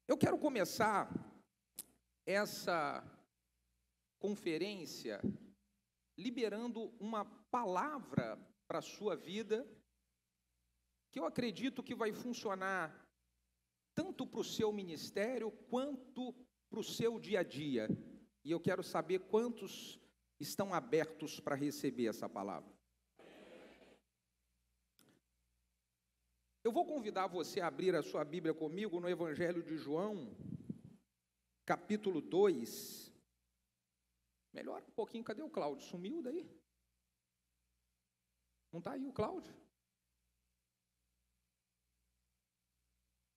Eu quero começar essa conferência liberando uma palavra para a sua vida, que eu acredito que vai funcionar tanto para o seu ministério, quanto para o seu dia a dia. E eu quero saber quantos estão abertos para receber essa palavra. Eu vou convidar você a abrir a sua Bíblia comigo no Evangelho de João, capítulo 2. Melhora um pouquinho, cadê o Cláudio? Sumiu daí? Não está aí o Cláudio?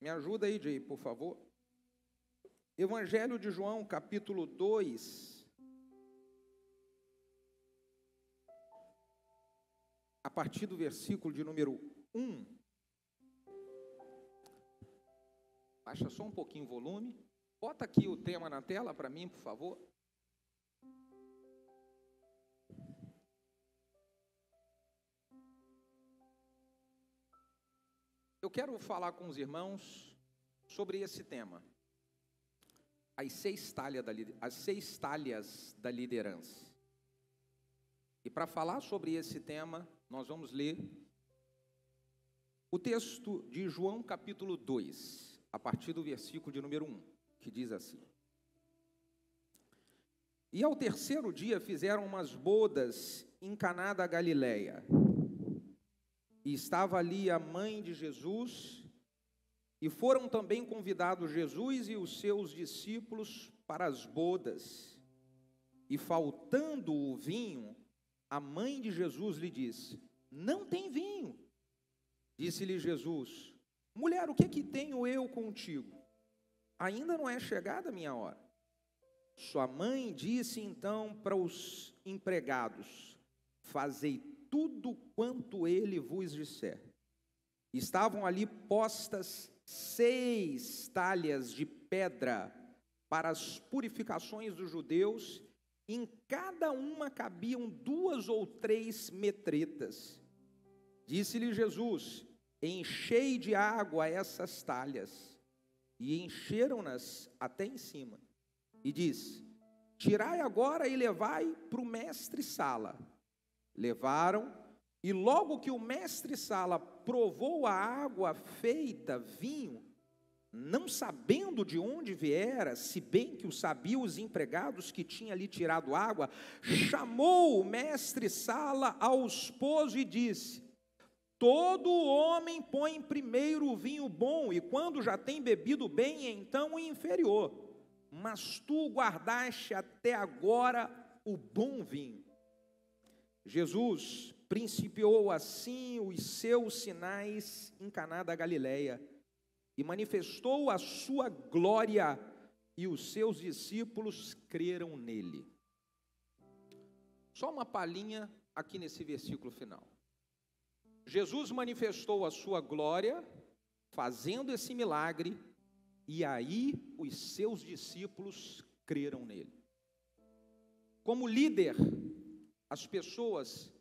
Me ajuda aí, Jay, por favor. Evangelho de João, capítulo 2. A partir do versículo de número 1. Baixa só um pouquinho o volume. Bota aqui o tema na tela para mim, por favor. Eu quero falar com os irmãos sobre esse tema. As seis talhas da liderança. E para falar sobre esse tema, nós vamos ler o texto de João capítulo 2. A partir do versículo de número 1, que diz assim: E ao terceiro dia fizeram umas bodas em Caná da Galileia, e estava ali a mãe de Jesus, e foram também convidados Jesus e os seus discípulos para as bodas. E faltando o vinho, a mãe de Jesus lhe disse: Não tem vinho. Disse-lhe Jesus: Mulher, o que tenho eu contigo? Ainda não é chegada a minha hora. Sua mãe disse então para os empregados: Fazei tudo quanto ele vos disser. Estavam ali postas 6 talhas de pedra para as purificações dos judeus, em cada uma cabiam 2 ou 3 metretas. Disse-lhe Jesus: Enchei de água essas talhas. E encheram-nas até em cima. E disse: Tirai agora e levai para o mestre-sala. Levaram, e logo que o mestre-sala provou a água feita vinho, não sabendo de onde viera, se bem que o sabiam os empregados que tinham ali tirado água, chamou o mestre-sala ao esposo e disse: Todo homem põe primeiro o vinho bom, e quando já tem bebido bem, então o inferior. Mas tu guardaste até agora o bom vinho. Jesus principiou assim os seus sinais em Caná da Galileia, e manifestou a sua glória, e os seus discípulos creram nele. Só uma palhinha aqui nesse versículo final. Jesus manifestou a sua glória, fazendo esse milagre, e aí os seus discípulos creram nele. Como líder, as pessoas,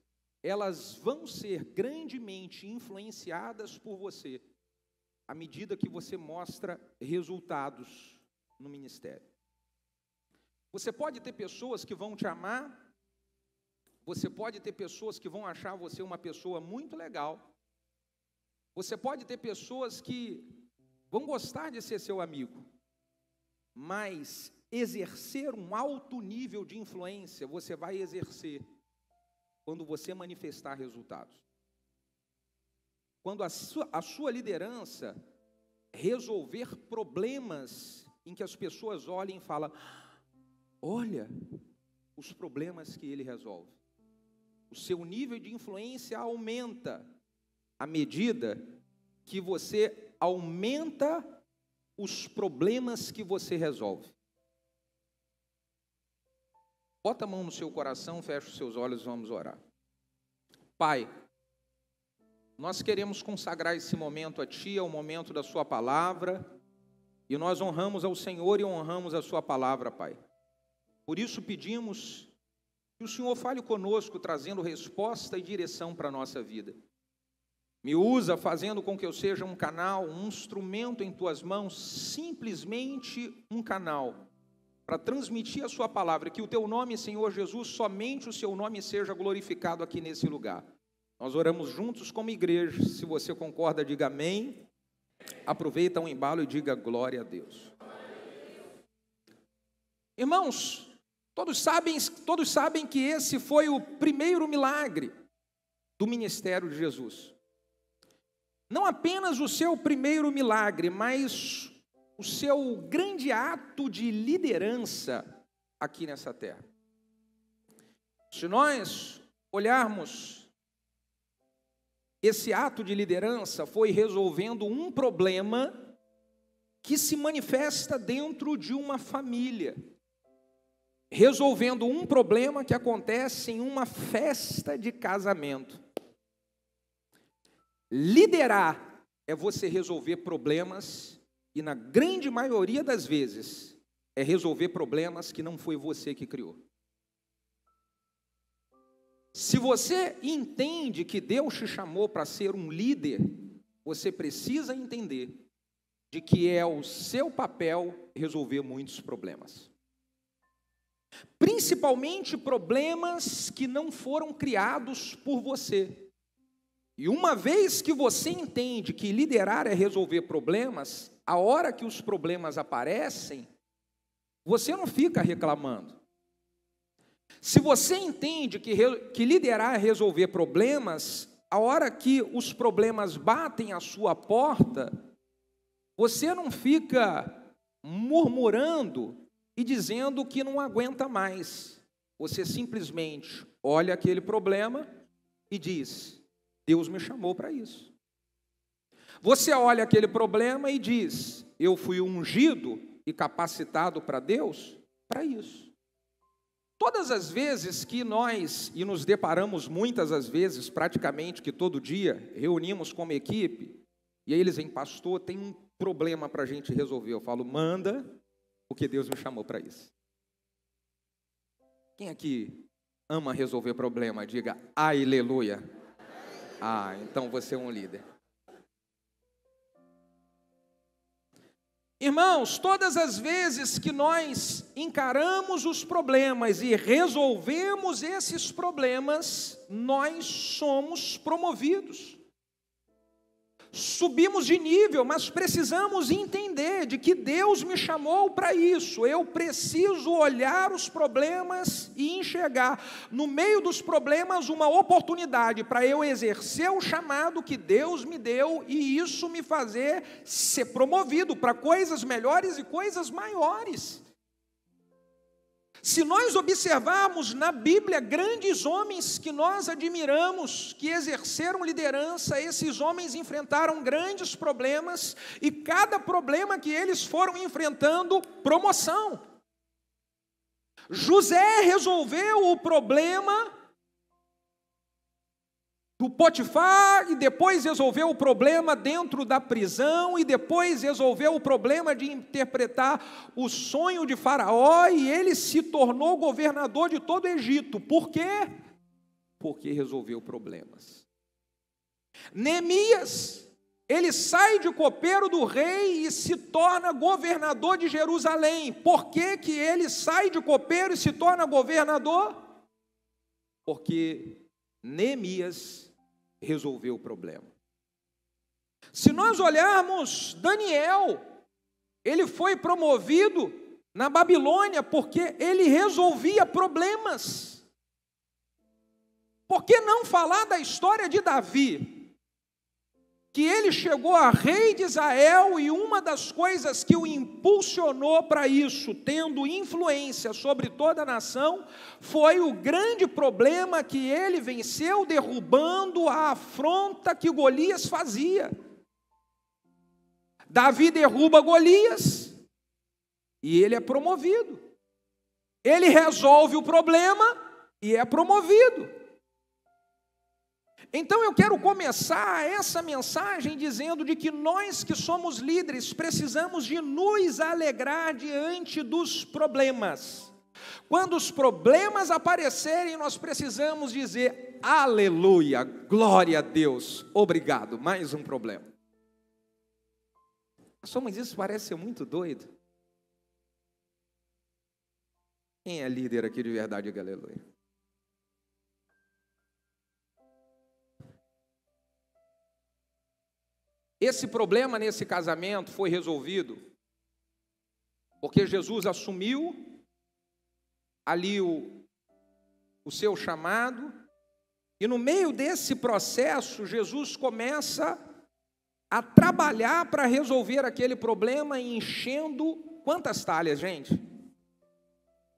elas vão ser grandemente influenciadas por você, à medida que você mostra resultados no ministério. Você pode ter pessoas que vão te amar, você pode ter pessoas que vão achar você uma pessoa muito legal. Você pode ter pessoas que vão gostar de ser seu amigo. Mas exercer um alto nível de influência, você vai exercer quando você manifestar resultados. Quando a sua liderança resolver problemas em que as pessoas olhem e falam: Olha os problemas que ele resolve. O seu nível de influência aumenta à medida que você aumenta os problemas que você resolve. Bota a mão no seu coração, fecha os seus olhos e vamos orar. Pai, nós queremos consagrar esse momento a Ti, ao momento da Sua palavra, e nós honramos ao Senhor e honramos a Sua palavra, Pai. Por isso pedimos que o Senhor fale conosco, trazendo resposta e direção para a nossa vida. Me usa fazendo com que eu seja um canal, um instrumento em tuas mãos, simplesmente um canal, para transmitir a sua palavra, que o teu nome, Senhor Jesus, somente o seu nome seja glorificado aqui nesse lugar. Nós oramos juntos como igreja. Se você concorda, diga amém. Aproveita um embalo e diga glória a Deus. Irmãos, todos sabem que esse foi o primeiro milagre do ministério de Jesus. Não apenas o seu primeiro milagre, mas o seu grande ato de liderança aqui nessa terra. Se nós olharmos, esse ato de liderança foi resolvendo um problema que se manifesta dentro de uma família. Resolvendo um problema que acontece em uma festa de casamento. Liderar é você resolver problemas, e na grande maioria das vezes, é resolver problemas que não foi você que criou. Se você entende que Deus te chamou para ser um líder, você precisa entender de que é o seu papel resolver muitos problemas. Principalmente problemas que não foram criados por você. E uma vez que você entende que liderar é resolver problemas, a hora que os problemas aparecem, você não fica reclamando. Se você entende que liderar é resolver problemas, a hora que os problemas batem à sua porta, você não fica murmurando e dizendo que não aguenta mais. Você simplesmente olha aquele problema e diz: Deus me chamou para isso. Você olha aquele problema e diz: eu fui ungido e capacitado para Deus para isso. Todas as vezes que nós, e nos deparamos muitas as vezes, praticamente que todo dia, reunimos como equipe, e aí eles dizem: pastor, tem um problema para a gente resolver. Eu falo: manda, porque Deus me chamou para isso. Quem aqui ama resolver problema? Diga aleluia. Ah, então você é um líder. Irmãos, todas as vezes que nós encaramos os problemas e resolvemos esses problemas, nós somos promovidos. Subimos de nível, mas precisamos entender de que Deus me chamou para isso. Eu preciso olhar os problemas e enxergar no meio dos problemas uma oportunidade para eu exercer o chamado que Deus me deu e isso me fazer ser promovido para coisas melhores e coisas maiores. Se nós observarmos na Bíblia grandes homens que nós admiramos, que exerceram liderança, esses homens enfrentaram grandes problemas, e cada problema que eles foram enfrentando, promoção. José resolveu o problema do Potifar, e depois resolveu o problema dentro da prisão, e depois resolveu o problema de interpretar o sonho de Faraó, e ele se tornou governador de todo o Egito. Por quê? Porque resolveu problemas. Neemias, ele sai de copeiro do rei e se torna governador de Jerusalém. Por que que ele sai de copeiro e se torna governador? Porque Neemias resolveu o problema. Se nós olharmos Daniel, ele foi promovido na Babilônia porque ele resolvia problemas. Por que não falar da história de Davi? Que ele chegou a rei de Israel e uma das coisas que o impulsionou para isso, tendo influência sobre toda a nação, foi o grande problema que ele venceu, derrubando a afronta que Golias fazia. Davi derruba Golias e ele é promovido. Ele resolve o problema e é promovido. Então eu quero começar essa mensagem dizendo de que nós que somos líderes precisamos de nos alegrar diante dos problemas. Quando os problemas aparecerem, nós precisamos dizer: aleluia, glória a Deus, obrigado, mais um problema. Mas isso parece ser muito doido. Quem é líder aqui de verdade, diga aleluia. Esse problema nesse casamento foi resolvido porque Jesus assumiu ali o seu chamado, e no meio desse processo, Jesus começa a trabalhar para resolver aquele problema, enchendo quantas talhas, gente?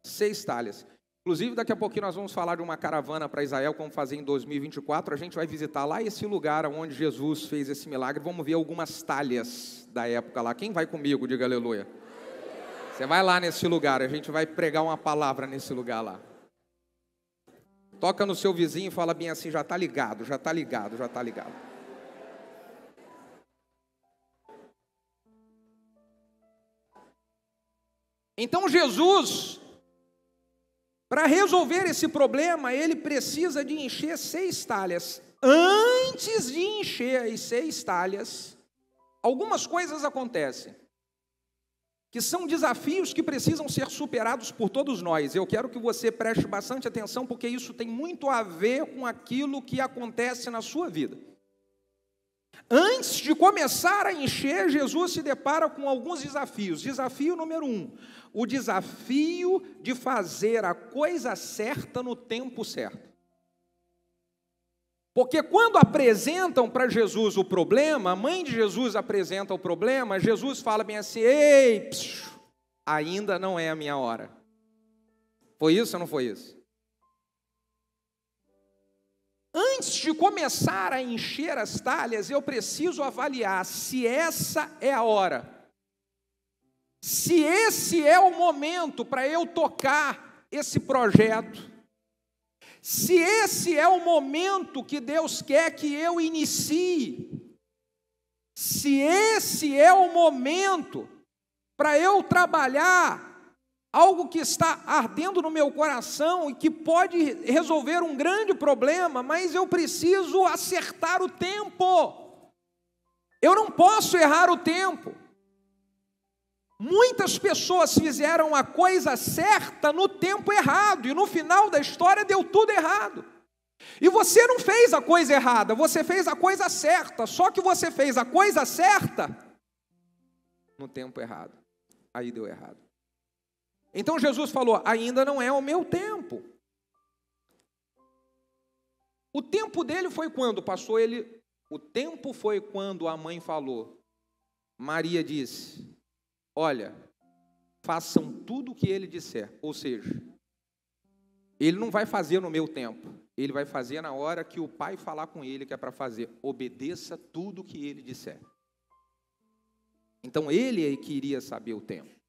6 talhas. Inclusive, daqui a pouquinho nós vamos falar de uma caravana para Israel, como fazer em 2024, a gente vai visitar lá esse lugar onde Jesus fez esse milagre, vamos ver algumas talhas da época lá. Quem vai comigo? Diga aleluia. Você vai lá nesse lugar, a gente vai pregar uma palavra nesse lugar lá. Toca no seu vizinho e fala bem assim: já está ligado, já está ligado, já está ligado. Então Jesus, para resolver esse problema, ele precisa de encher 6 talhas. Antes de encher as 6 talhas, algumas coisas acontecem, que são desafios que precisam ser superados por todos nós. Eu quero que você preste bastante atenção, porque isso tem muito a ver com aquilo que acontece na sua vida. Antes de começar a encher, Jesus se depara com alguns desafios. Desafio número 1, o desafio de fazer a coisa certa no tempo certo. Porque quando apresentam para Jesus o problema, a mãe de Jesus apresenta o problema, Jesus fala bem assim: ei, ainda não é a minha hora. Foi isso ou não foi isso? Antes de começar a encher as talhas, eu preciso avaliar se essa é a hora. Se esse é o momento para eu tocar esse projeto. Se esse é o momento que Deus quer que eu inicie, se esse é o momento para eu trabalhar algo que está ardendo no meu coração e que pode resolver um grande problema, mas eu preciso acertar o tempo. Eu não posso errar o tempo. Muitas pessoas fizeram a coisa certa no tempo errado, e no final da história deu tudo errado. E você não fez a coisa errada, você fez a coisa certa, só que você fez a coisa certa no tempo errado. Aí deu errado. Então Jesus falou: ainda não é o meu tempo. O tempo dele foi quando, pastor? O tempo foi quando a mãe falou. Maria disse: olha, façam tudo o que ele disser. Ou seja, ele não vai fazer no meu tempo, ele vai fazer na hora que o pai falar com ele que é para fazer. Obedeça tudo o que ele disser. Então ele que iria saber o tempo.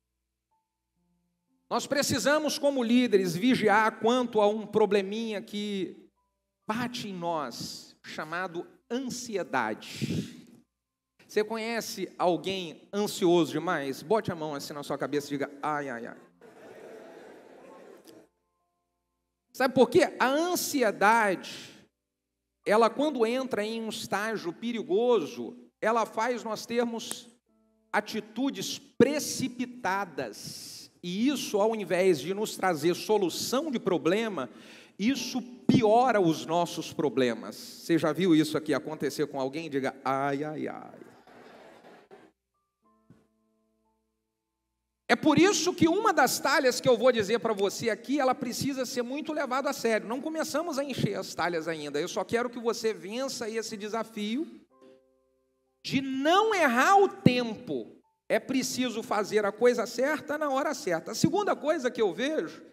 Nós precisamos, como líderes, vigiar quanto a um probleminha que bate em nós, chamado ansiedade. Você conhece alguém ansioso demais? Bote a mão assim na sua cabeça e diga: ai, ai, ai. Sabe por quê? A ansiedade, ela quando entra em um estágio perigoso, ela faz nós termos atitudes precipitadas. E isso, ao invés de nos trazer solução de problema, isso piora os nossos problemas. Você já viu isso aqui acontecer com alguém? Diga: ai, ai, ai. É por isso que uma das talhas que eu vou dizer para você aqui, ela precisa ser muito levada a sério. Não começamos a encher as talhas ainda. Eu só quero que você vença esse desafio de não errar o tempo. É preciso fazer a coisa certa na hora certa. A segunda coisa que eu vejo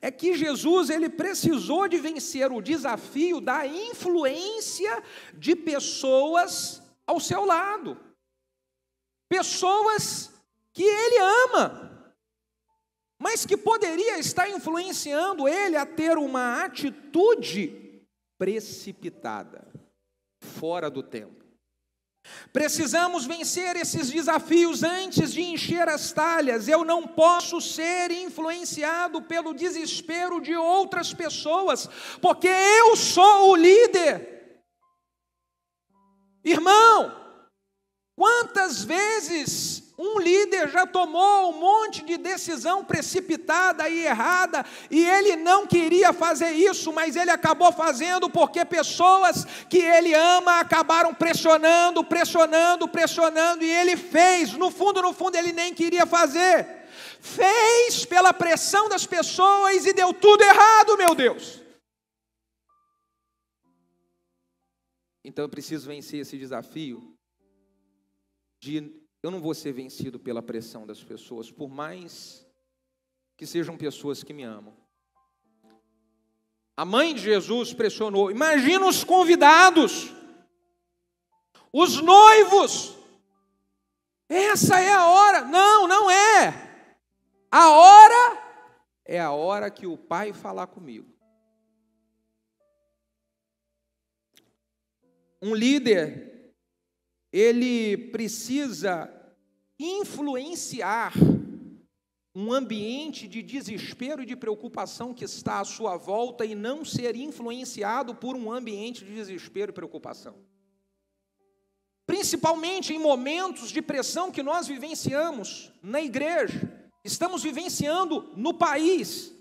é que Jesus, ele precisou de vencer o desafio da influência de pessoas ao seu lado. Pessoas que ele ama, mas que poderia estar influenciando ele a ter uma atitude precipitada, fora do tempo. Precisamos vencer esses desafios antes de encher as talhas. Eu não posso ser influenciado pelo desespero de outras pessoas, porque eu sou o líder. Irmão, quantas vezes um líder já tomou um monte de decisão precipitada e errada, e ele não queria fazer isso, mas ele acabou fazendo porque pessoas que ele ama acabaram pressionando, e ele fez. No fundo, ele nem queria fazer. Fez pela pressão das pessoas e deu tudo errado, meu Deus. Então eu preciso vencer esse desafio de eu não vou ser vencido pela pressão das pessoas, por mais que sejam pessoas que me amam. A mãe de Jesus pressionou. Imagina os convidados, os noivos. Essa é a hora. Não, não é. A hora é a hora que o Pai falar comigo. Um líder, ele precisa influenciar um ambiente de desespero e de preocupação que está à sua volta e não ser influenciado por um ambiente de desespero e preocupação. Principalmente em momentos de pressão que nós vivenciamos na igreja, estamos vivenciando no país.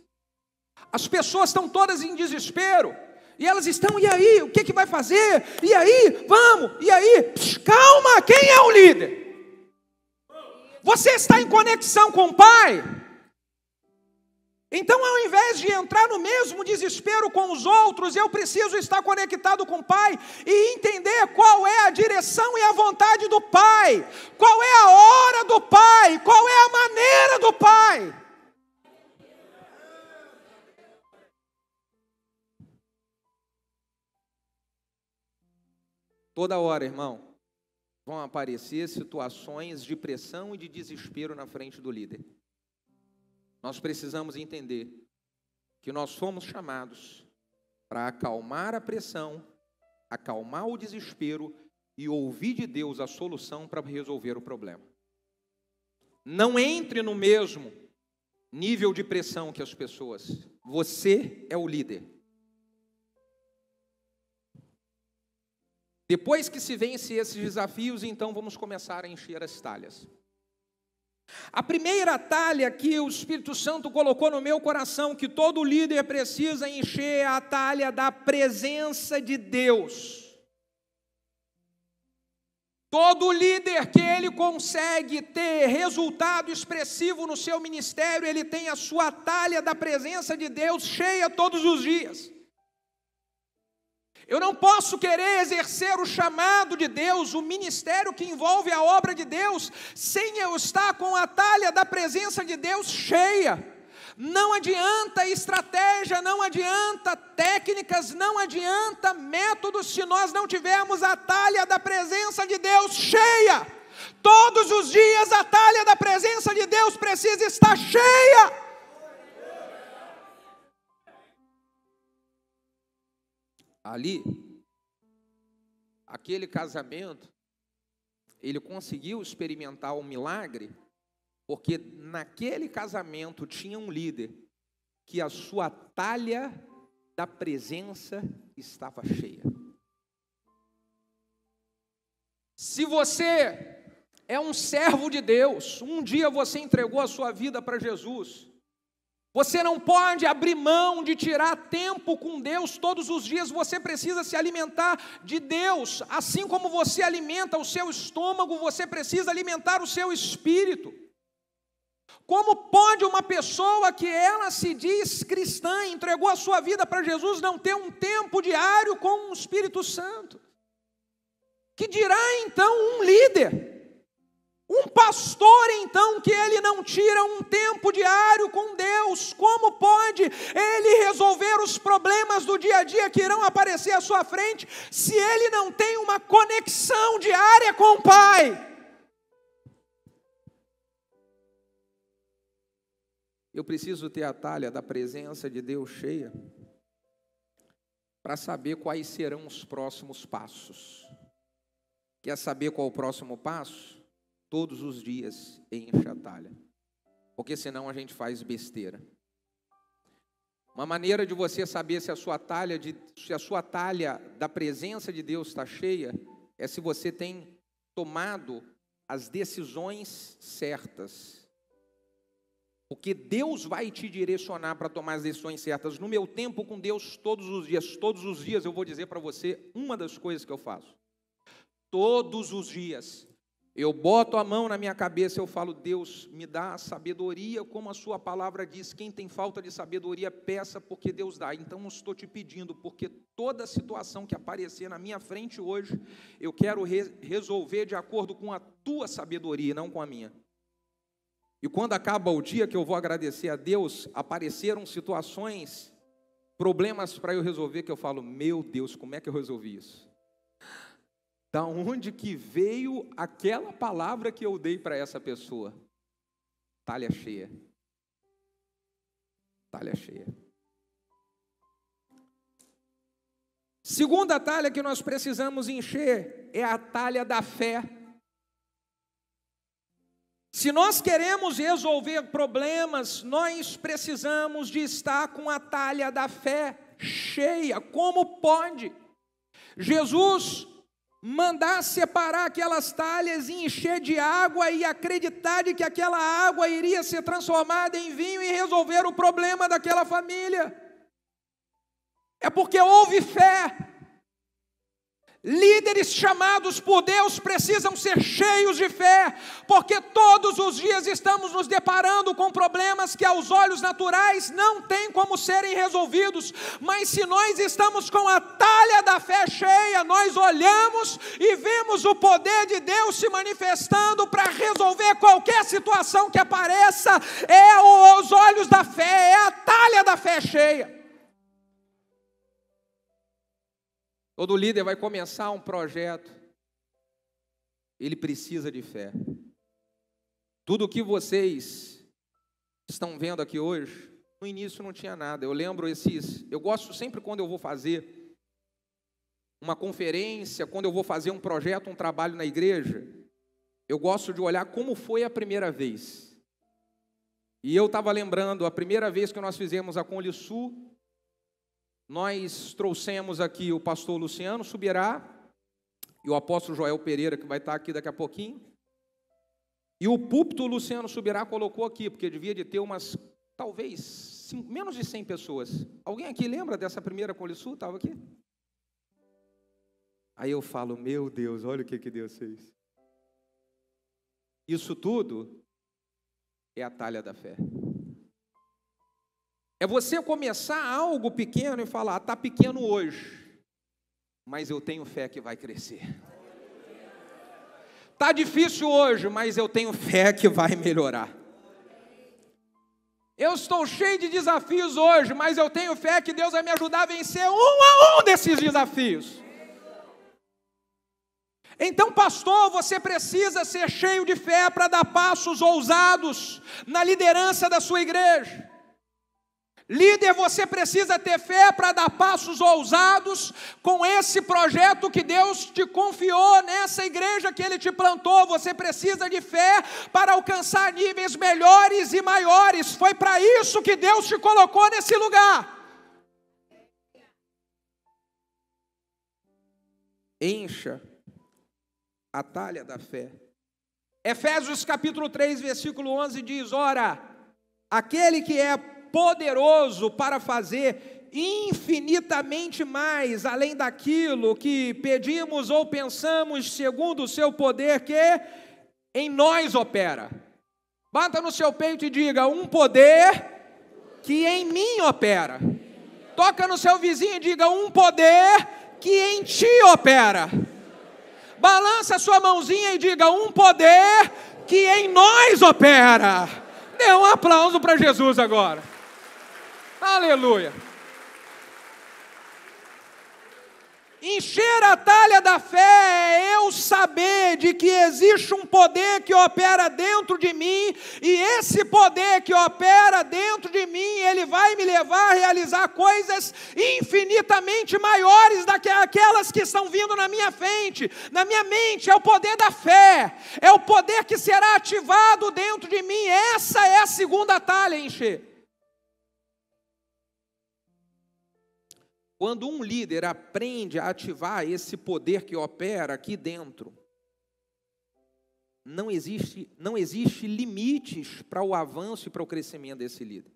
As pessoas estão todas em desespero. E elas estão, e aí, o que vai fazer? E aí, vamos, e aí? Calma, quem é o líder? Você está em conexão com o Pai? Então, ao invés de entrar no mesmo desespero com os outros, eu preciso estar conectado com o Pai e entender qual é a direção e a vontade do Pai, qual é a hora do Pai, qual é a maneira do Pai. Toda hora, irmão, vão aparecer situações de pressão e de desespero na frente do líder. Nós precisamos entender que nós fomos chamados para acalmar a pressão, acalmar o desespero e ouvir de Deus a solução para resolver o problema. Não entre no mesmo nível de pressão que as pessoas. Você é o líder. Depois que se vence esses desafios, então vamos começar a encher as talhas. A primeira talha que o Espírito Santo colocou no meu coração, que todo líder precisa encher, é a talha da presença de Deus. Todo líder que ele consegue ter resultado expressivo no seu ministério, ele tem a sua talha da presença de Deus cheia todos os dias. Eu não posso querer exercer o chamado de Deus, o ministério que envolve a obra de Deus, sem eu estar com a talha da presença de Deus cheia. Não adianta estratégia, não adianta técnicas, não adianta métodos, se nós não tivermos a talha da presença de Deus cheia. Todos os dias a talha da presença de Deus precisa estar cheia. Ali, aquele casamento, ele conseguiu experimentar um milagre, porque naquele casamento tinha um líder, que a sua talha da presença estava cheia. Se você é um servo de Deus, um dia você entregou a sua vida para Jesus, você não pode abrir mão de tirar tempo com Deus. Todos os dias você precisa se alimentar de Deus. Assim como você alimenta o seu estômago, você precisa alimentar o seu espírito. Como pode uma pessoa que ela se diz cristã, entregou a sua vida para Jesus, não ter um tempo diário com o Espírito Santo? Que dirá então um líder? Um pastor, então, que ele não tira um tempo diário com Deus, como pode ele resolver os problemas do dia a dia que irão aparecer à sua frente, se ele não tem uma conexão diária com o Pai? Eu preciso ter a talha da presença de Deus cheia, para saber quais serão os próximos passos. Quer saber qual é o próximo passo? Todos os dias enche a talha, porque senão a gente faz besteira. Uma maneira de você saber se a sua talha da presença de Deus está cheia, é se você tem tomado as decisões certas. Porque Deus vai te direcionar para tomar as decisões certas. No meu tempo com Deus, todos os dias eu vou dizer para você uma das coisas que eu faço. Todos os dias, eu boto a mão na minha cabeça e eu falo: Deus, me dá sabedoria, como a sua palavra diz, quem tem falta de sabedoria, peça, porque Deus dá. Então eu estou te pedindo, porque toda situação que aparecer na minha frente hoje, eu quero resolver de acordo com a tua sabedoria, não com a minha. E quando acaba o dia que eu vou agradecer a Deus, apareceram situações, problemas para eu resolver, que eu falo: meu Deus, como é que eu resolvi isso? Da onde que veio aquela palavra que eu dei para essa pessoa? Talha cheia. Talha cheia. Segunda talha que nós precisamos encher é a talha da fé. Se nós queremos resolver problemas, nós precisamos de estar com a talha da fé cheia. Como pode Jesus mandar separar aquelas talhas e encher de água e acreditar de que aquela água iria ser transformada em vinho e resolver o problema daquela família? É porque houve fé. Líderes chamados por Deus precisam ser cheios de fé, porque todos os dias estamos nos deparando com problemas que aos olhos naturais não têm como serem resolvidos, mas se nós estamos com a talha da fé cheia, nós olhamos e vemos o poder de Deus se manifestando para resolver qualquer situação que apareça. Os olhos da fé, é a talha da fé cheia. Todo líder vai começar um projeto, ele precisa de fé. Tudo o que vocês estão vendo aqui hoje, no início não tinha nada. Eu gosto sempre, quando eu vou fazer uma conferência, quando eu vou fazer um projeto, um trabalho na igreja, eu gosto de olhar como foi a primeira vez. E eu estava lembrando, a primeira vez que nós fizemos a Conlisul, nós trouxemos aqui o pastor Luciano Subirá e o apóstolo Joel Pereira, que vai estar aqui daqui a pouquinho. E o púlpito o Luciano Subirá colocou aqui, porque devia de ter umas, talvez, menos de 100 pessoas. Alguém aqui lembra dessa primeira Conlisul? Estava aqui? Aí eu falo: meu Deus, olha o que Deus fez. Isso tudo é a talha da fé. É você começar algo pequeno e falar: está pequeno hoje, mas eu tenho fé que vai crescer. Está difícil hoje, mas eu tenho fé que vai melhorar. Eu estou cheio de desafios hoje, mas eu tenho fé que Deus vai me ajudar a vencer um a um desses desafios. Então, pastor, você precisa ser cheio de fé para dar passos ousados na liderança da sua igreja. Líder, você precisa ter fé para dar passos ousados com esse projeto que Deus te confiou, nessa igreja que Ele te plantou. Você precisa de fé para alcançar níveis melhores e maiores. Foi para isso que Deus te colocou nesse lugar. Encha a talha da fé. Efésios capítulo 3, versículo 11 diz: ora, aquele que é poderoso para fazer infinitamente mais, além daquilo que pedimos ou pensamos, segundo o seu poder que em nós opera. Bata no seu peito e diga: um poder que em mim opera. Toca no seu vizinho e diga: um poder que em ti opera. Balança a sua mãozinha e diga: um poder que em nós opera. Dê um aplauso para Jesus agora. Aleluia. Encher a talha da fé é eu saber de que existe um poder que opera dentro de mim, e esse poder que opera dentro de mim, ele vai me levar a realizar coisas infinitamente maiores do que aquelas que estão vindo na minha frente, na minha mente. É o poder da fé, é o poder que será ativado dentro de mim. Essa é a segunda talha, encher. Quando um líder aprende a ativar esse poder que opera aqui dentro, não existe limites para o avanço e para o crescimento desse líder.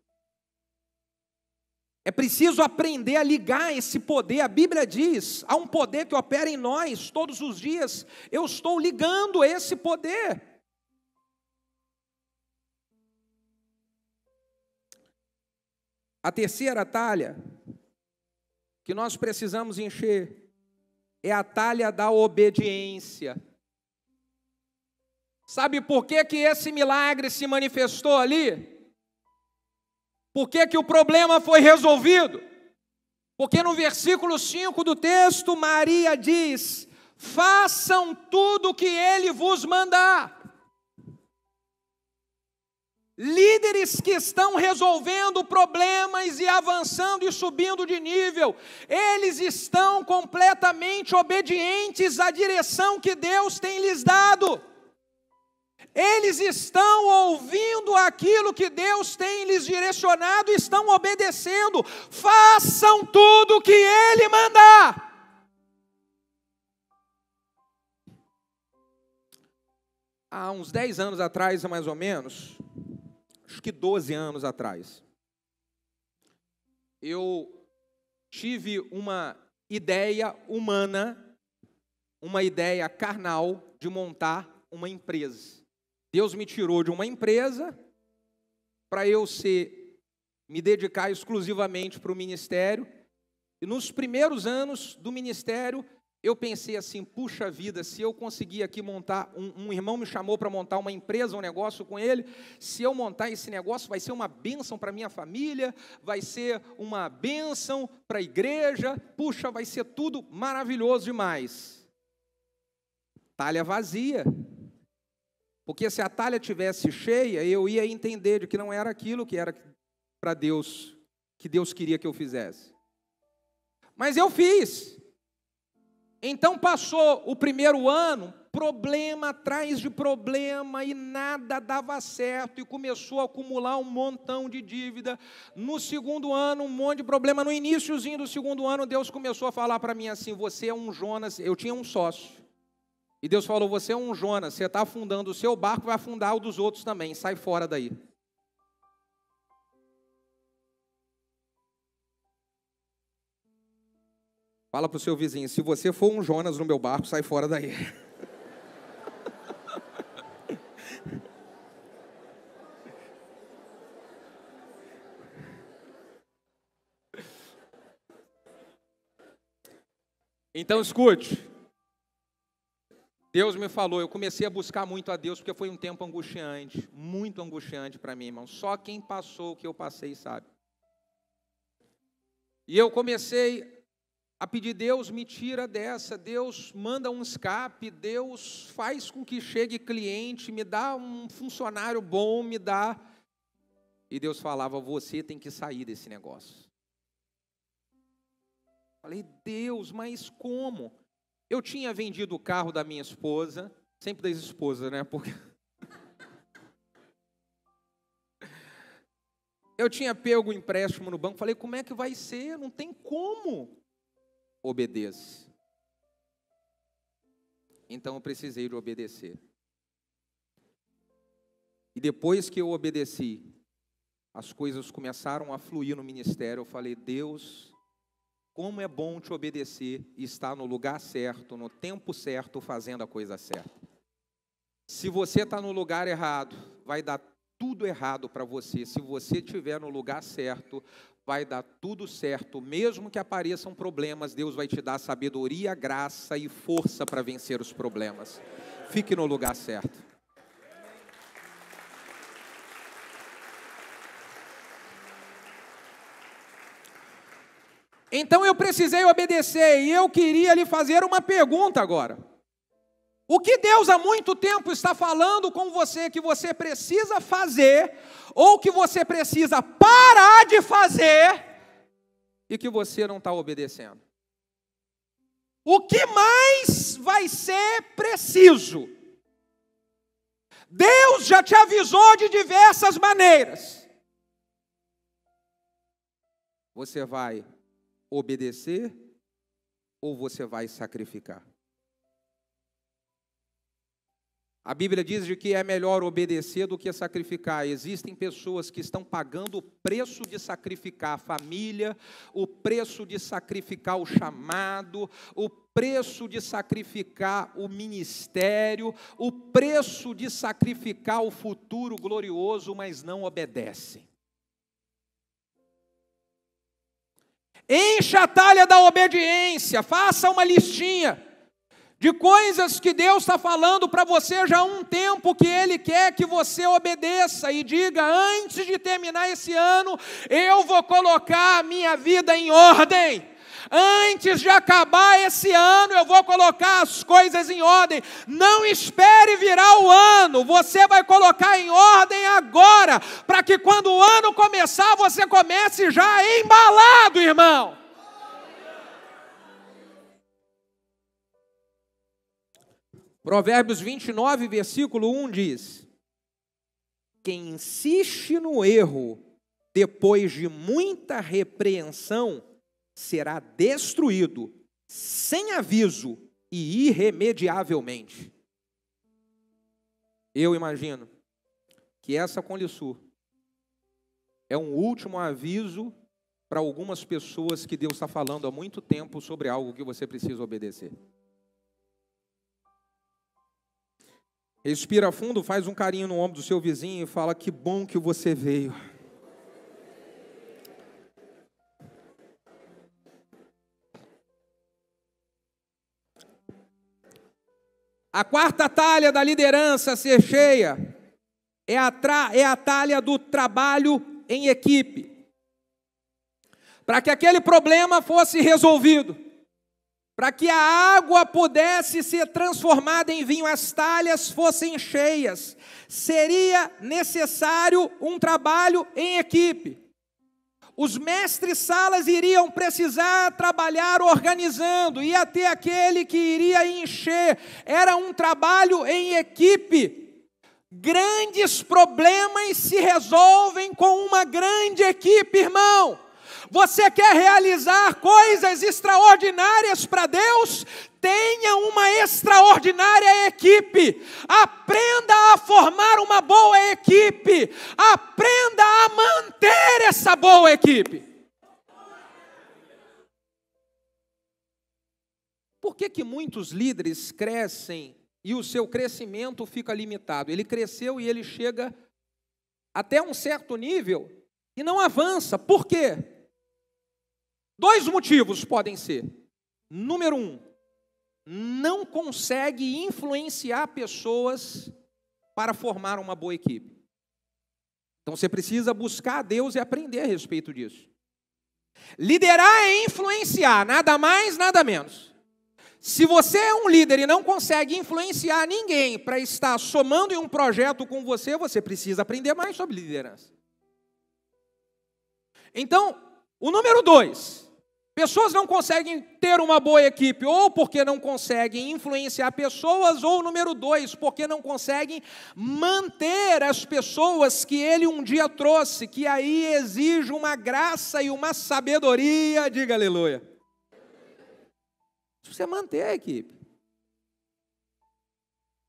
É preciso aprender a ligar esse poder. A Bíblia diz, há um poder que opera em nós todos os dias. Eu estou ligando esse poder. A terceira talha que nós precisamos encher é a talha da obediência. Sabe por que que esse milagre se manifestou ali? Por que que o problema foi resolvido? Porque no versículo 5 do texto, Maria diz: façam tudo o que ele vos mandar. Líderes que estão resolvendo problemas e avançando e subindo de nível, eles estão completamente obedientes à direção que Deus tem lhes dado. Eles estão ouvindo aquilo que Deus tem lhes direcionado e estão obedecendo. Façam tudo o que Ele mandar. Há uns 10 anos atrás, mais ou menos, acho que 12 anos atrás, eu tive uma ideia humana, uma ideia carnal de montar uma empresa. Deus me tirou de uma empresa para eu me dedicar exclusivamente para o ministério. E nos primeiros anos do ministério, eu pensei assim, puxa vida, se eu conseguir aqui montar, um irmão me chamou para montar uma empresa, um negócio com ele, se eu montar esse negócio, vai ser uma bênção para a minha família, vai ser uma bênção para a igreja, puxa, vai ser tudo maravilhoso demais. Talha vazia. Porque se a talha tivesse cheia, eu ia entender de que não era aquilo que era para Deus, que Deus queria que eu fizesse. Mas eu fiz. Então passou o primeiro ano, problema atrás de problema, e nada dava certo, e começou a acumular um montão de dívida. No segundo ano, um monte de problema. No iniciozinho do segundo ano, Deus começou a falar para mim assim: você é um Jonas. Eu tinha um sócio. E Deus falou: você é um Jonas, você está afundando o seu barco, vai afundar o dos outros também, sai fora daí. Fala para o seu vizinho: se você for um Jonas no meu barco, sai fora daí. Então escute. Deus me falou, eu comecei a buscar muito a Deus, porque foi um tempo angustiante, muito angustiante para mim, irmão. Só quem passou o que eu passei sabe. E eu comecei a pedir: Deus, me tira dessa, Deus manda um escape, Deus faz com que chegue cliente, me dá um funcionário bom, me dá. E Deus falava: você tem que sair desse negócio. Falei: Deus, mas como? Eu tinha vendido o carro da minha esposa, sempre das esposas, né? Porque eu tinha pego o empréstimo no banco, falei: como é que vai ser? Não tem como. Obedeça. Então eu precisei de obedecer. E depois que eu obedeci, as coisas começaram a fluir no ministério. Eu falei: Deus, como é bom te obedecer e estar no lugar certo, no tempo certo, fazendo a coisa certa. Se você está no lugar errado, vai dar tudo errado para você. Se você estiver no lugar certo, vai dar tudo certo. Mesmo que apareçam problemas, Deus vai te dar sabedoria, graça e força para vencer os problemas. Fique no lugar certo. Então eu precisei obedecer, e eu queria lhe fazer uma pergunta agora. O que Deus há muito tempo está falando com você que você precisa fazer, ou que você precisa parar de fazer, e que você não está obedecendo? O que mais vai ser preciso? Deus já te avisou de diversas maneiras. Você vai obedecer ou você vai sacrificar? A Bíblia diz de que é melhor obedecer do que sacrificar. Existem pessoas que estão pagando o preço de sacrificar a família, o preço de sacrificar o chamado, o preço de sacrificar o ministério, o preço de sacrificar o futuro glorioso, mas não obedecem. Encha a talha da obediência, faça uma listinha de coisas que Deus está falando para você já há um tempo, que Ele quer que você obedeça, e diga: antes de terminar esse ano, eu vou colocar a minha vida em ordem. Antes de acabar esse ano, eu vou colocar as coisas em ordem. Não espere virar o ano, você vai colocar em ordem agora, para que quando o ano começar, você comece já embalado, irmão. Provérbios 29, versículo 1 diz: quem insiste no erro, depois de muita repreensão, será destruído, sem aviso e irremediavelmente. Eu imagino que essa Conlisur é um último aviso para algumas pessoas que Deus está falando há muito tempo sobre algo que você precisa obedecer. Respira fundo, faz um carinho no ombro do seu vizinho e fala: que bom que você veio. A quarta talha da liderança a ser cheia é a talha do trabalho em equipe. Para que aquele problema fosse resolvido, para que a água pudesse ser transformada em vinho, as talhas fossem cheias, seria necessário um trabalho em equipe. Os mestres-salas iriam precisar trabalhar organizando, ia ter aquele que iria encher, era um trabalho em equipe. Grandes problemas se resolvem com uma grande equipe, irmão. Você quer realizar coisas extraordinárias para Deus? Tenha uma extraordinária equipe. Aprenda a formar uma boa equipe. Aprenda a manter essa boa equipe. Por que muitos líderes crescem e o seu crescimento fica limitado? Ele cresceu e ele chega até um certo nível e não avança. Por quê? 2 motivos podem ser. Número 1, não consegue influenciar pessoas para formar uma boa equipe. Então você precisa buscar a Deus e aprender a respeito disso. Liderar é influenciar, nada mais, nada menos. Se você é um líder e não consegue influenciar ninguém para estar somando em um projeto com você, você precisa aprender mais sobre liderança. Então, o número 2, pessoas não conseguem ter uma boa equipe, ou porque não conseguem influenciar pessoas, ou número 2, porque não conseguem manter as pessoas que ele um dia trouxe, que aí exige uma graça e uma sabedoria, diga aleluia. Você manter a equipe.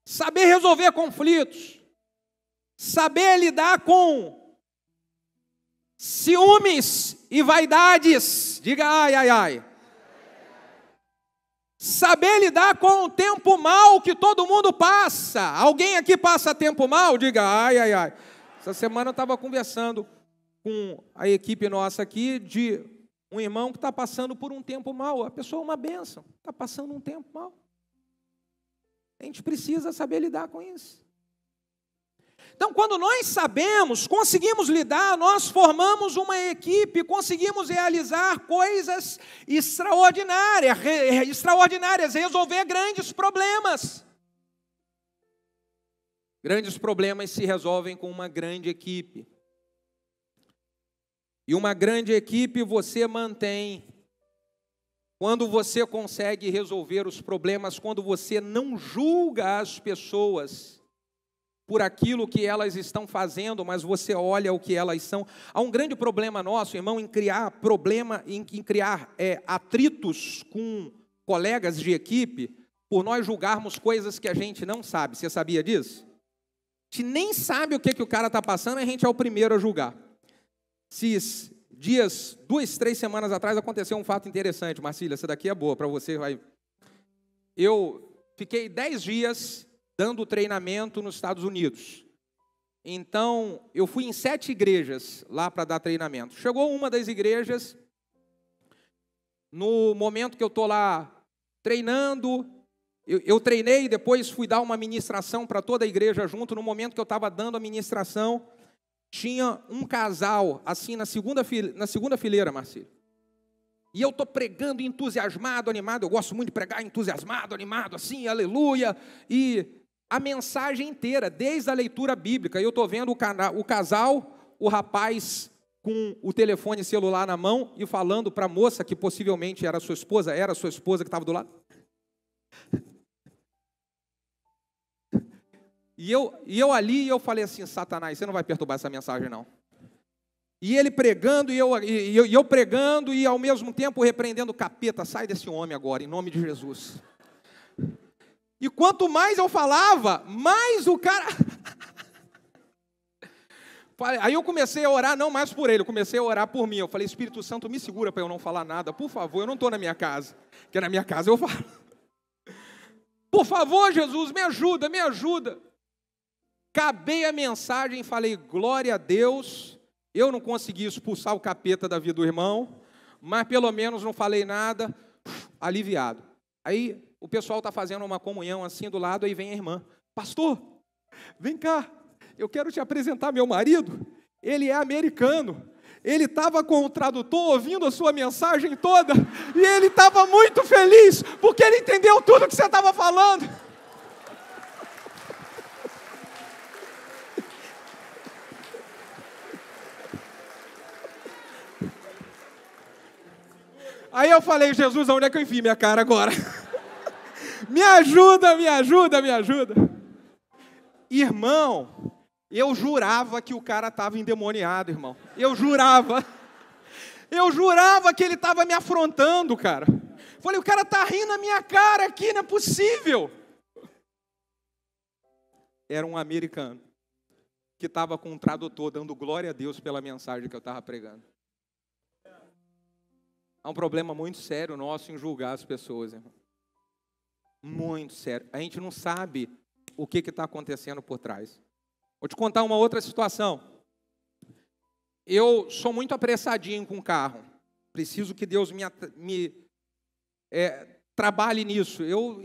Saber resolver conflitos, saber lidar com ciúmes e vaidades, diga ai, ai, ai. Saber lidar com o tempo mal que todo mundo passa. Alguém aqui passa tempo mal? Diga ai, ai, ai. Essa semana eu estava conversando com a equipe nossa aqui de um irmão que está passando por um tempo mal. A pessoa é uma bênção, está passando um tempo mal. A gente precisa saber lidar com isso. Então, quando nós sabemos, conseguimos lidar, nós formamos uma equipe, conseguimos realizar coisas extraordinárias, resolver grandes problemas. Grandes problemas se resolvem com uma grande equipe. E uma grande equipe você mantém quando você consegue resolver os problemas, quando você não julga as pessoas por aquilo que elas estão fazendo, mas você olha o que elas são. Há um grande problema nosso, irmão, em criar atritos com colegas de equipe, por nós julgarmos coisas que a gente não sabe. Você sabia disso? A gente nem sabe o que o cara está passando, a gente é o primeiro a julgar. Esses dias, 2, 3 semanas atrás, aconteceu um fato interessante. Marcília, essa daqui é boa para você. Eu fiquei 10 dias dando treinamento nos Estados Unidos. Então, eu fui em 7 igrejas lá para dar treinamento. Chegou uma das igrejas, no momento que eu estou lá treinando, eu treinei, depois fui dar uma ministração para toda a igreja junto. No momento que eu estava dando a ministração, tinha um casal, assim, na segunda fileira, Marcílio. E eu estou pregando entusiasmado, animado. Eu gosto muito de pregar entusiasmado, animado, assim, aleluia. E a mensagem inteira, desde a leitura bíblica. Eu estou vendo o casal, o rapaz com o telefone celular na mão e falando para a moça, que possivelmente era sua esposa que estava do lado. E eu ali, eu falei assim, Satanás, você não vai perturbar essa mensagem, não. E ele pregando, e eu pregando, e ao mesmo tempo repreendendo o capeta, sai desse homem agora, em nome de Jesus. E quanto mais eu falava, mais o cara... Aí eu comecei a orar, não mais por ele, eu comecei a orar por mim. Eu falei, Espírito Santo, me segura para eu não falar nada, por favor, eu não estou na minha casa, porque na minha casa eu falo. Por favor, Jesus, me ajuda, me ajuda. Acabei a mensagem e falei, glória a Deus, eu não consegui expulsar o capeta da vida do irmão, mas pelo menos não falei nada, aliviado. Aí o pessoal está fazendo uma comunhão assim do lado, aí vem a irmã, pastor, vem cá, eu quero te apresentar meu marido, ele é americano, ele estava com o tradutor ouvindo a sua mensagem toda, e ele estava muito feliz, porque ele entendeu tudo que você estava falando. Aí eu falei, Jesus, onde é que eu enfio minha cara agora? Me ajuda, me ajuda, me ajuda. Irmão, eu jurava que o cara estava endemoniado, irmão. Eu jurava que ele estava me afrontando, cara. Falei, o cara está rindo na minha cara aqui, não é possível. Era um americano que estava com um tradutor dando glória a Deus pela mensagem que eu estava pregando. Há um problema muito sério nosso em julgar as pessoas, irmão. Muito sério. A gente não sabe o que está acontecendo por trás. Vou te contar uma outra situação. Eu sou muito apressadinho com o carro. Preciso que Deus me trabalhe nisso. Eu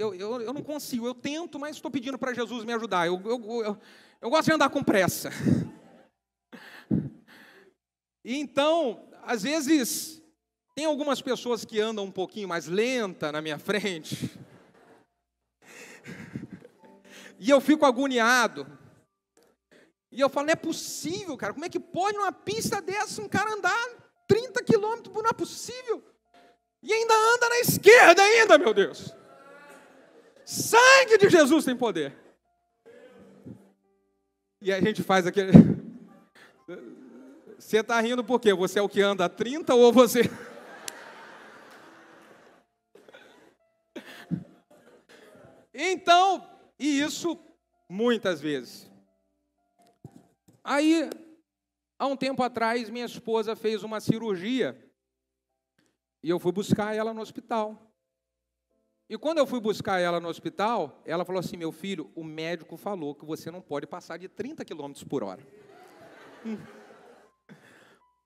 não consigo. Eu tento, mas estou pedindo para Jesus me ajudar. Eu gosto de andar com pressa. Então, às vezes... Tem algumas pessoas que andam um pouquinho mais lenta na minha frente. E eu fico agoniado. E eu falo, não é possível, cara. Como é que pode numa pista dessa um cara andar 30 quilômetros? Não é possível. E ainda anda na esquerda ainda, meu Deus. Sangue de Jesus tem poder. E a gente faz aquele... Você está rindo por quê? Você é o que anda a 30 ou você... Então, e isso muitas vezes. Aí, há um tempo atrás, minha esposa fez uma cirurgia e eu fui buscar ela no hospital. E quando eu fui buscar ela no hospital, ela falou assim, meu filho, o médico falou que você não pode passar de 30 km por hora.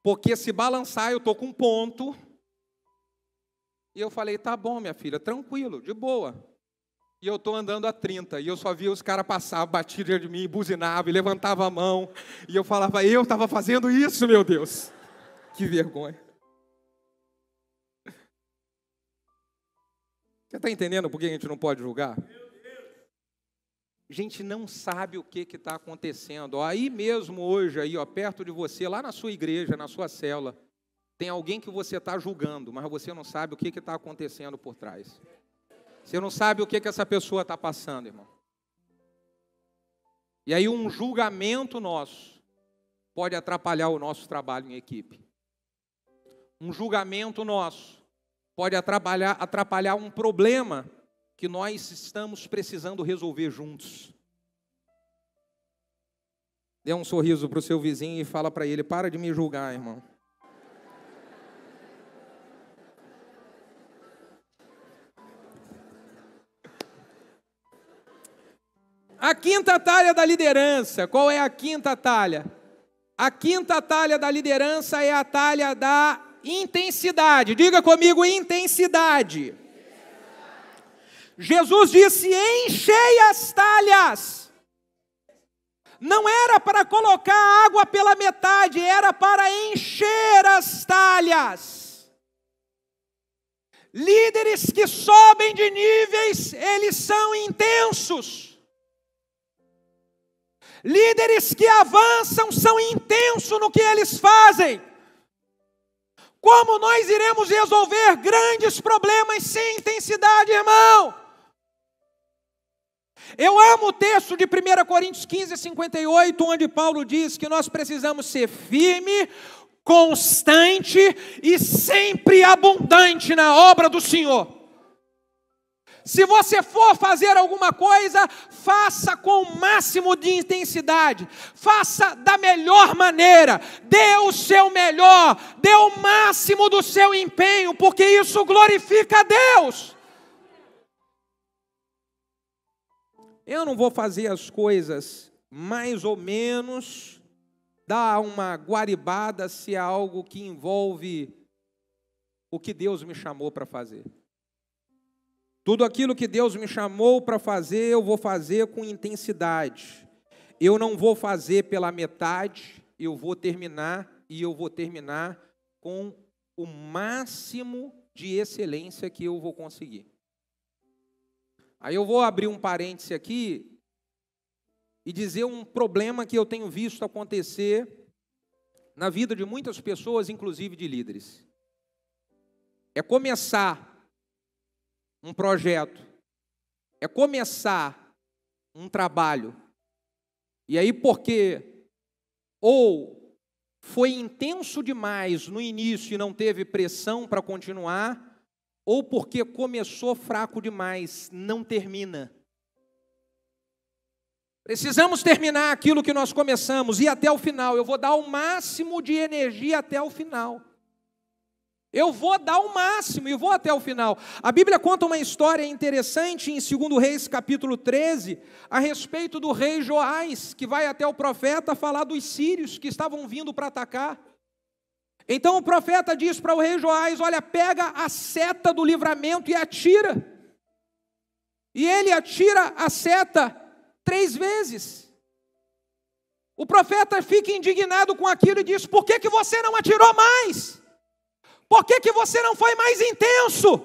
Porque se balançar, eu estou com ponto. E eu falei, tá bom, minha filha, tranquilo, de boa. e eu estou andando a 30, e eu só via os caras passar, batiam de mim, buzinavam, e levantavam a mão, e eu falava, eu estava fazendo isso, meu Deus. Que vergonha. Você está entendendo por que a gente não pode julgar? A gente não sabe o que está acontecendo. Aí mesmo hoje, aí, ó, perto de você, lá na sua igreja, na sua célula, tem alguém que você está julgando, mas você não sabe o que está acontecendo por trás. Você não sabe o que essa pessoa está passando, irmão. E aí um julgamento nosso pode atrapalhar o nosso trabalho em equipe. Um julgamento nosso pode atrapalhar um problema que nós estamos precisando resolver juntos. Dê um sorriso para o seu vizinho e fala para ele, para de me julgar, irmão. A quinta talha da liderança. Qual é a quinta talha? A quinta talha da liderança é a talha da intensidade. Diga comigo, intensidade. Jesus disse, enchei as talhas. Não era para colocar água pela metade, era para encher as talhas. Líderes que sobem de níveis, eles são intensos. Líderes que avançam são intensos no que eles fazem. Como nós iremos resolver grandes problemas sem intensidade, irmão? Eu amo o texto de 1 Coríntios 15, 58, onde Paulo diz que nós precisamos ser firme, constante e sempre abundante na obra do Senhor. Se você for fazer alguma coisa, faça com o máximo de intensidade, faça da melhor maneira, dê o seu melhor, dê o máximo do seu empenho, porque isso glorifica a Deus. Eu não vou fazer as coisas mais ou menos, dar uma guaribada se é algo que envolve o que Deus me chamou para fazer. Tudo aquilo que Deus me chamou para fazer, eu vou fazer com intensidade. Eu não vou fazer pela metade, eu vou terminar, e eu vou terminar com o máximo de excelência que eu vou conseguir. Aí eu vou abrir um parêntese aqui e dizer um problema que eu tenho visto acontecer na vida de muitas pessoas, inclusive de líderes. É começar um projeto, é começar um trabalho, e aí porque ou foi intenso demais no início e não teve pressão para continuar, ou porque começou fraco demais, não termina. Precisamos terminar aquilo que nós começamos, e até o final, eu vou dar o máximo de energia até o final. Eu vou dar o máximo e vou até o final. A Bíblia conta uma história interessante em 2 Reis, capítulo 13, a respeito do rei Joás, que vai até o profeta falar dos sírios que estavam vindo para atacar. Então o profeta diz para o rei Joás, olha, pega a seta do livramento e atira. E ele atira a seta 3 vezes. O profeta fica indignado com aquilo e diz, por que você não atirou mais? Por que você não foi mais intenso?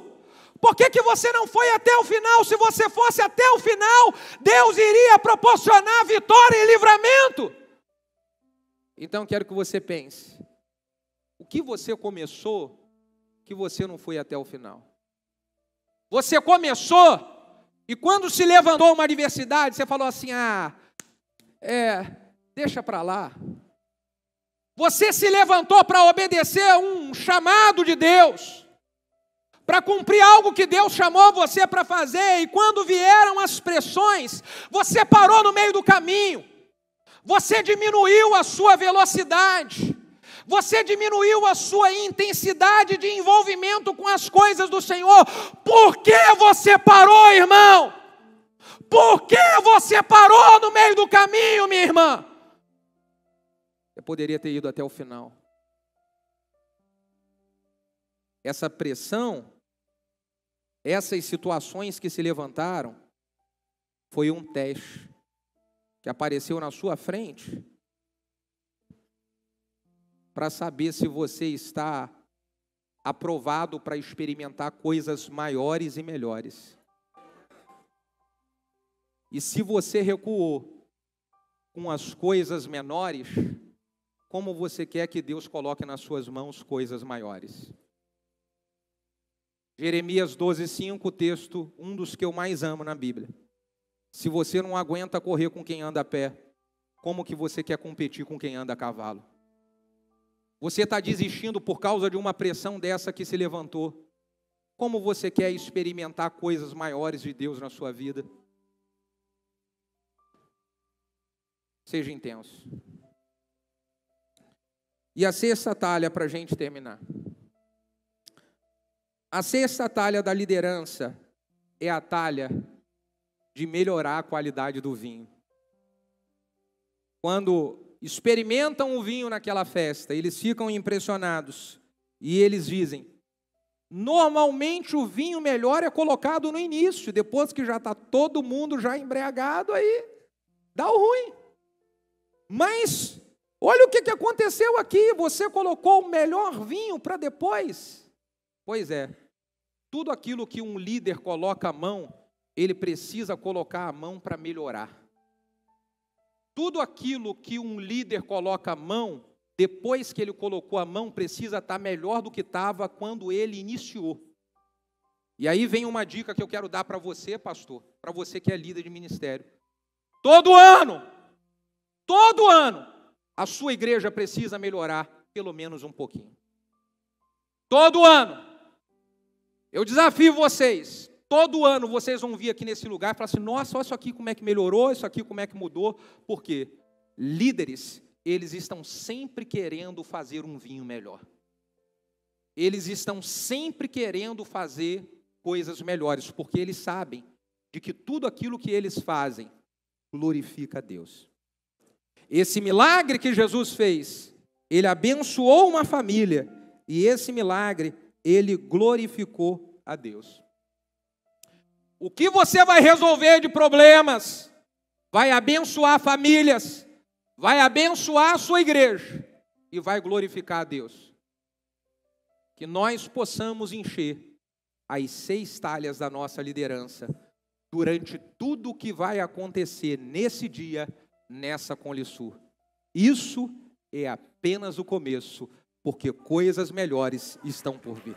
Por que você não foi até o final? Se você fosse até o final, Deus iria proporcionar vitória e livramento. Então quero que você pense, o que você começou, que você não foi até o final? Você começou, e quando se levantou uma adversidade, você falou assim, deixa para lá. Você se levantou para obedecer a um chamado de Deus, para cumprir algo que Deus chamou você para fazer, e quando vieram as pressões, você parou no meio do caminho, você diminuiu a sua velocidade, você diminuiu a sua intensidade de envolvimento com as coisas do Senhor. Por que você parou, irmão? Por que você parou no meio do caminho, minha irmã? Eu poderia ter ido até o final. Essa pressão, essas situações que se levantaram, foi um teste que apareceu na sua frente para saber se você está aprovado para experimentar coisas maiores e melhores. E se você recuou com as coisas menores, como você quer que Deus coloque nas suas mãos coisas maiores? Jeremias 12:5, texto, um dos que eu mais amo na Bíblia. Se você não aguenta correr com quem anda a pé, como que você quer competir com quem anda a cavalo? Você está desistindo por causa de uma pressão dessa que se levantou. Como você quer experimentar coisas maiores de Deus na sua vida? Seja intenso. E a sexta talha para a gente terminar. A sexta talha da liderança é a talha de melhorar a qualidade do vinho. Quando experimentam o vinho naquela festa, eles ficam impressionados e eles dizem: normalmente o vinho melhor é colocado no início, depois que já está todo mundo já embriagado, aí dá o ruim. Mas olha o que aconteceu aqui, você colocou o melhor vinho para depois. Pois é, tudo aquilo que um líder coloca a mão, ele precisa colocar a mão para melhorar. Tudo aquilo que um líder coloca a mão, depois que ele colocou a mão, precisa estar melhor do que estava quando ele iniciou. E aí vem uma dica que eu quero dar para você, pastor, para você que é líder de ministério. Todo ano, a sua igreja precisa melhorar pelo menos um pouquinho. Todo ano. Eu desafio vocês. Todo ano vocês vão vir aqui nesse lugar e falar assim: nossa, olha isso aqui como é que melhorou, isso aqui como é que mudou. Por quê? Líderes, eles estão sempre querendo fazer um vinho melhor. Eles estão sempre querendo fazer coisas melhores, porque eles sabem de que tudo aquilo que eles fazem glorifica a Deus. Esse milagre que Jesus fez, ele abençoou uma família, e esse milagre, ele glorificou a Deus. O que você vai resolver de problemas, vai abençoar famílias, vai abençoar a sua igreja e vai glorificar a Deus. Que nós possamos encher as 6 talhas da nossa liderança durante tudo o que vai acontecer nesse dia, nessa Conlisur. Isso é apenas o começo, porque coisas melhores estão por vir.